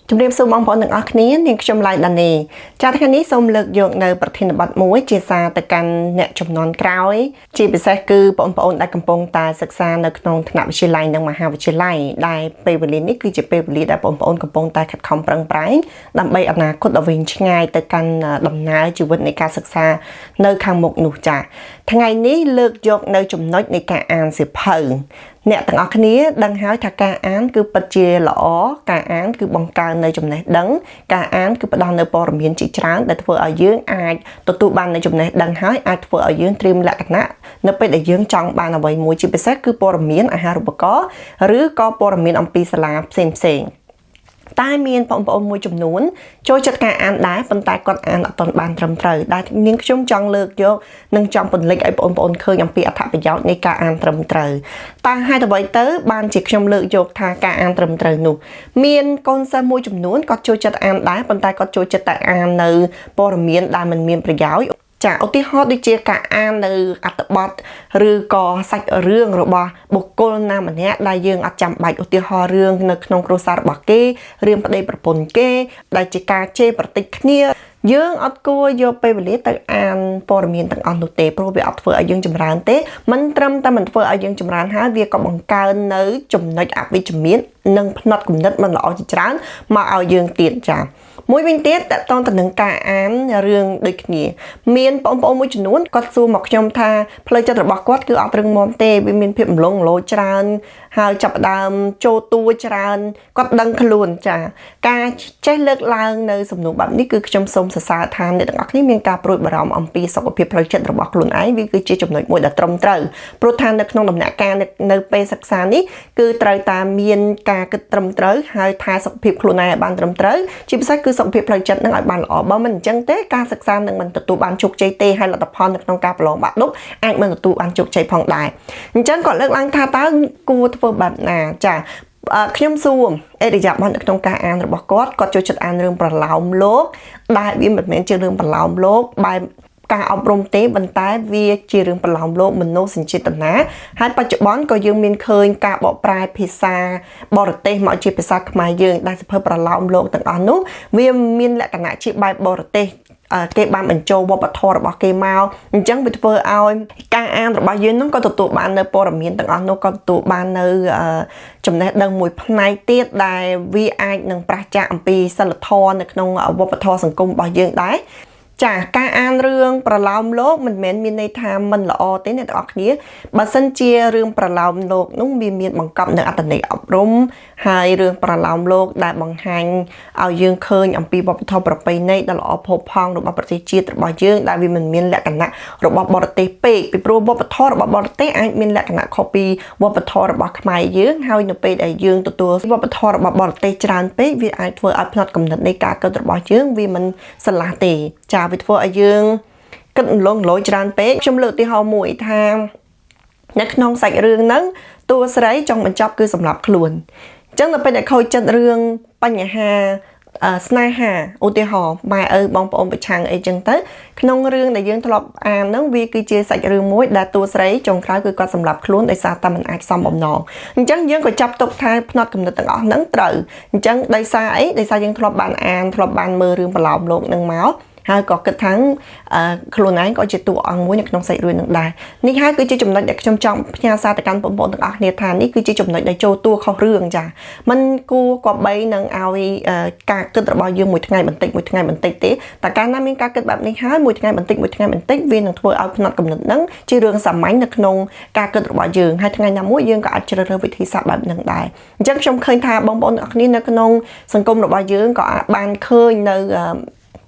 ជំរាបសួរបងប្អូនទាំងអស់គ្នានាងខ្ញុំឡៃដានីចាថ្ងៃនេះសូមលើកយកនៅប្រធានបទមួយជាសារទៅកាន់អ្នកចំនួនក្រោយជាពិសេសគឺបងប្អូនដែលកំពុងតែសិក្សានៅក្នុងថ្នាក់វិទ្យាល័យនិងមហាវិទ្យាល័យដែលពេលវេលានេះគឺជាពេលវេលាដែលបងប្អូនកំពុងតែខិតខំប្រឹងប្រែងដើម្បីអនាគតដ៏វែងឆ្ងាយទៅកាន់ដំណើរជីវិតនៃការសិក្សានៅខាងមុខនោះចាថ្ងៃនេះលើកយកនៅចំណុចនៃការអានសៀវភៅអ្នកទាំងអស់គ្នាដឹងហើយថាការអានគឺពិតជាល្អការអានគឺបង្កើននៅចំណេះដឹងការអានគឺផ្ដល់នៅព័ត៌មានជាច្រើនដែលធ្វើឲ្យយើងអាចទទួលបាននៅចំណេះដឹងហើយអាចធ្វើឲ្យយើងត្រៀមលក្ខណៈនៅពេលដែលយើងចង់បានអ្វីមួយជាពិសេសគឺព័ត៌មានអាហារូបករណ៍ឬក៏ព័ត៌មានអំពីសាលាផ្សេងៗតែមានបងប្អូនមួយចំនួនចូលចិត្តការអានដែរប៉ុន្តែគាត់អានអត់ទាន់បានត្រឹមត្រូវដែលនាងខ្ញុំចង់លើកយកនិងចង់ពន្លិចឲ្យបងប្អូនឃើញអំពីអត្ថប្រយោជន៍នៃការអានត្រឹមត្រូវតើហេតុអ្វីទៅបានជាខ្ញុំលើកយកថាការអានត្រឹមត្រូវនោះមានកូនសិស្សមួយចំនួនគាត់ចូលចិត្តអានដែរប៉ុន្តែគាត់ចូលចិត្តតែអាននៅព័ត៌មានដែលមិនមានប្រយោជន៍ចាឧទាហរណ៍ដូចជាការអាននៅអត្ថបទឬក៏សាច់រឿងរបស់បុគ្គលណាម្នាក់ដែលយើងអត់ចាំបាច់ឧទាហរណ៍រឿងនៅក្នុងគ្រួសាររបស់គេរឿងប្តីប្រពន្ធគេដែលជាការជេរប្រតិចគ្នាយើងអត់គួរយកពេលវេលាទៅអានព័ត៌មានទាំងអស់នោះទេព្រោះវាអត់ធ្វើឲ្យយើងចម្រើនទេមិនត្រឹមតែមិនធ្វើឲ្យយើងចម្រើនហើយវាក៏បង្កើននៅចំណុចអវិជ្ជមាននិងផ្នត់គំនិតមិនល្អជាច្រើនមកឲ្យយើងទៀតចាមួយវិញទៀតតកតងទៅនឹងការអានរឿងដូចគ្នាមានបងប្អូនមួយចំនួនគាត់សួរមកខ្ញុំថាផ្លូវចិត្តរបស់គាត់គឺអត់រឹងមាំទេវាមានភាពរលងលោច្រើនហើយចាប់ដើមចូលតួច្រើនគាត់ដឹងខ្លួនចាការចេះលើកឡើងនៅសំណួរបែបនេះគឺខ្ញុំសូមសរសើរថាអ្នកទាំងអស់គ្នាមានការព្រួយបារម្ភអំពីសុខភាពផ្លូវចិត្តរបស់ខ្លួនឯងវាគឺជាចំណុចមួយដែលត្រឹមត្រូវព្រោះថានៅក្នុងដំណាក់កាលនៅពេលសិក្សានេះគឺត្រូវតែមានការគិតត្រឹមត្រូវហើយថែសុខភាពខ្លួនឯងឲ្យបានត្រឹមត្រូវជាពិសេសគឺសុខភាពផ្លូវចិត្តនឹងឲ្យបានល្អបើមិនអញ្ចឹងទេការសិក្សានឹងមិនទទួលបានជោគជ័យទេហើយលទ្ធផលនៅក្នុងការប្រឡងបាក់ឌុបអាចមិនទទួលបានជោគជ័យផងដែរអញ្ចឹងគាត់លើកឡើងថាតើគួរធ្វើបែបណាចាខ្ញុំសួរអេរិយាប័ត្រនៅក្នុងការអានរបស់គាត់ចូលចិត្តអានរឿងប្រឡោមលោកដែលវាមិនមែនជារឿងប្រឡោមលោកបែបការអប់រំទេប៉ុន្តែវាជារឿងប្រឡោមលោកមនោសញ្ចេតនាហើយបច្ចុប្បន្នក៏យើងមានឃើញការបកប្រែភាសាបរទេសមកជាភាសាខ្មែរយើងដែលសភើប្រឡោមលោកទាំងអស់នោះវាមានលក្ខណៈជាបែបបរទេសគេបានបញ្ចូលវប្បធម៌របស់គេមកអញ្ចឹងវាធ្វើឲ្យការអានរបស់យើងនឹងក៏ទទួលបាននៅព័ត៌មានទាំងអស់នោះក៏ទទួលបាននៅចំណេះដឹងមួយផ្នែកទៀតដែលវាអាចនឹងប្រឆាំងអំពីសិលធម៌នៅក្នុងវប្បធម៌សង្គមរបស់យើងដែរចាការអានរឿងប្រឡោមលោកមិនមែនមានន័យថាមិនល្អទេអ្នកទាំងអស់គ្នាបើសិនជារឿងប្រឡោមលោកនោះវាមានបង្កប់នៅអត្ថន័យអប់រំហើយរឿងប្រឡោមលោកដែលបង្ហាញឲ្យយើងឃើញអំពីវប្បធម៌ប្រពៃណីដ៏ល្អផូរផង់របស់ប្រទេសជាតិរបស់យើងដែលវាមិនមានលក្ខណៈរបស់បរទេសពេកពីព្រោះវប្បធម៌របស់បរទេសអាចមានលក្ខណៈខុសពីវប្បធម៌របស់ខ្មែរយើងហើយនៅពេលដែលយើងទទួលវប្បធម៌របស់បរទេសច្រើនពេកវាអាចធ្វើឲ្យផ្នត់គំនិតនៃការគិតរបស់យើងវាមិនស្រឡះទេចាវាធ្វើឲ្យយើងគិតលងលយច្រើនពេកខ្ញុំលើកឧទាហរណ៍មួយថានៅក្នុងសាច់រឿងហ្នឹងតួស្រីចង់បញ្ចប់គឺសម្រាប់ខ្លួនអញ្ចឹងនៅពេលដែលខូចចិត្តរឿងបញ្ហាស្នេហាឧទាហរណ៍ម៉ែឪបងប្អូនប្រឆាំងអីចឹងទៅក្នុងរឿងដែលយើងធ្លាប់អានហ្នឹងវាគឺជាសាច់រឿងមួយដែលតួស្រីចុងក្រោយគឺគាត់សម្លាប់ខ្លួនដោយសារតែមិនអាចសមបំណងអញ្ចឹងយើងក៏ចាប់ទុកថាផ្នត់គំនិតទាំងអស់ហ្នឹងត្រូវអញ្ចឹងដោយសារអីដោយសារយើងធ្លាប់បានអានធ្លាប់បានមើលរឿងប្រឡោមលោកហ្នឹងមកហើយក៏គិតថាខ្លួនឯងក៏ជាតួអង្គមួយនៅក្នុងសាច់រឿងនឹងដែរនេះហើយគឺជាចំណុចដែលខ្ញុំចង់ផ្ញើសារទៅកាន់បងប្អូនទាំងអស់គ្នាថានេះគឺជាចំណុចដែលចូលតួខុសរឿងចាมันគួរគប្បីនឹងឲ្យការគិតរបស់យើងមួយថ្ងៃបន្តិចទេតែកាលណាមានការគិតបែបនេះហើយមួយថ្ងៃបន្តិចវានឹងធ្វើឲ្យផ្នត់គំនិតហ្នឹងជារឿងសាមញ្ញនៅក្នុងការគិតរបស់យើងហើយថ្ងៃណាមួយយើងក៏អាចជ្រើសរើសវិធីសាស្ត្របែបហ្នឹងដែរអញ្ចឹងខ្ញុំឃើញថាបងប្អូនទាំងអស់គ្នានៅក្នុងសង្គមរបស់យើងក៏អាចបានឃើញនៅ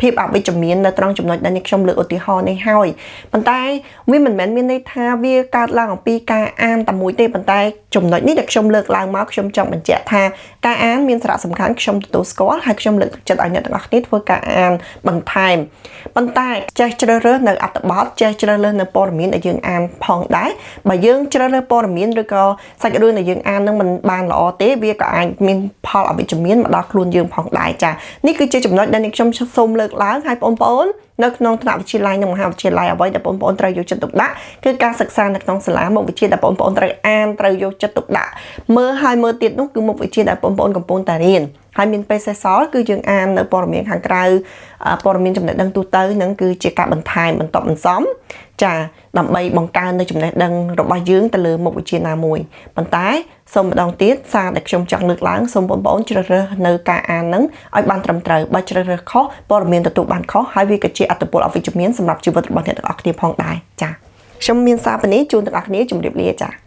ភាពអវិជ្ជមាននៅត្រង់ចំណុចដែលខ្ញុំលើកឧទាហរណ៍នេះហើយប៉ុន្តែវាមិនមែនមានន័យថាវាកើតឡើងអំពីការអានតែមួយទេប៉ុន្តែចំណុចនេះដែលខ្ញុំលើកឡើងមកខ្ញុំចង់បញ្ជាក់ថាការអានមានសារៈសំខាន់ខ្ញុំទទួលស្គាល់ហើយខ្ញុំលើកទឹកចិត្តឲ្យអ្នកទាំងអស់គ្នាធ្វើការអានបន្ថែមប៉ុន្តែចេះជ្រើសរើសនៅអត្ថបទចេះជ្រើសរើសនៅព័ត៌មានដែលយើងអានផងដែរបើយើងជ្រើសរើសព័ត៌មានឬក៏សាច់រឿងដែលយើងអាននឹងមិនបានល្អទេវាក៏អាចមានផលអវិជ្ជមានមកដល់ខ្លួនយើងផងដែរចានេះគឺជាចំណុចដែលខ្ញុំសូមលើក កឡើងហើយបងប្អូននៅក្នុងថ្នាក់វិទ្យាល័យនិងមហាវិទ្យាល័យអ្វីដែលបងប្អូនត្រូវយកចិត្តទុកដាក់គឺការសិក្សានៅក្នុងសាលាមុខវិជ្ជាដែលបងប្អូនត្រូវអានត្រូវយកចិត្តទុកដាក់មើលហើយមើលទៀតនោះគឺមុខវិជ្ជាដែលបងប្អូនកំពុងតែរៀនហើយមានពេលសេសសល់គឺយើងអាននៅព័ត៌មានខាងក្រៅព័ត៌មានចំណេះដឹងទូទៅនឹងគឺជាការបន្ថែមបន្តបន្សំចាដើម្បីបង្កើននៅចំណេះដឹងរបស់យើងទៅលើមុខវិជ្ជាណាមួយប៉ុន្តែសូមម្ដងទៀតសារដែលខ្ញុំចង់លើកឡើងសូមបងប្អូនជ្រើសរើសនៅការអាននឹងឲ្យបានត្រឹមត្រូវបើជ្រើសរើសខុសព័ត៌មានទទួលបានខុសហើយវាក៏ជាអត្តពលអវិជ្ជមានសម្រាប់ជីវិតរបស់អ្នកទាំងអស់គ្នាផងដែរចាខ្ញុំមានសារប៉ុណ្នេះជូនទាំងអស់គ្នាជម្រាបលាចា